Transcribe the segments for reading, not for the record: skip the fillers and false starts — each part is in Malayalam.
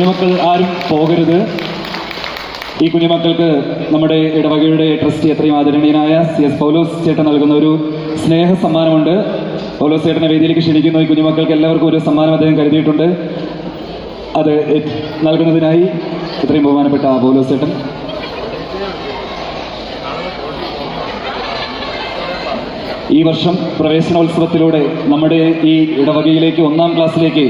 കുഞ്ഞുമക്കൾ ആരും പോകരുത്. ഈ കുഞ്ഞുമക്കൾക്ക് നമ്മുടെ ഇടവകയുടെ ട്രസ്റ്റി എത്രയും ആദരണീയനായ CS പൗലോസ് ചേട്ടൻ നൽകുന്ന ഒരു സ്നേഹ സമ്മാനമുണ്ട്. പൗലോസ് ചേട്ടനെ വേദിയിലേക്ക് ക്ഷണിക്കുന്നു. ഈ കുഞ്ഞുമക്കൾക്ക് എല്ലാവർക്കും ഒരു സമ്മാനം അദ്ദേഹം കരുതിയിട്ടുണ്ട്. അത് നൽകുന്നതിനായി ഇത്രയും ബഹുമാനപ്പെട്ട പൗലോസ് ചേട്ടൻ. ഈ വർഷം പ്രവേശനോത്സവത്തിലൂടെ നമ്മുടെ ഈ ഇടവകയിലേക്ക് 1ാം ക്ലാസ്സിലേക്ക്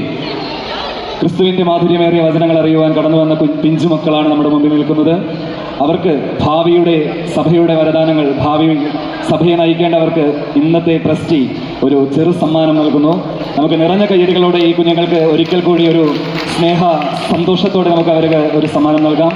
ക്രിസ്തുവിൻ്റെ മാധുര്യമേറിയ വചനങ്ങൾ അറിയുവാൻ കടന്നു വന്ന പിഞ്ചു മക്കളാണ് നമ്മുടെ മുമ്പിൽ നിൽക്കുന്നത്. അവർക്ക് ഭാവിയുടെ സഭയുടെ വരദാനങ്ങൾ, ഭാവി സഭയെ നയിക്കേണ്ടവർക്ക് ഇന്നത്തെ ട്രസ്റ്റി ഒരു ചെറു സമ്മാനം നൽകുന്നു. നമുക്ക് നിറഞ്ഞ കയ്യടികളോടെ ഈ കുഞ്ഞുങ്ങൾക്ക് ഒരിക്കൽ കൂടി ഒരു സ്നേഹ സന്തോഷത്തോടെ നമുക്ക് അവർക്ക് ഒരു സമ്മാനം നൽകാം.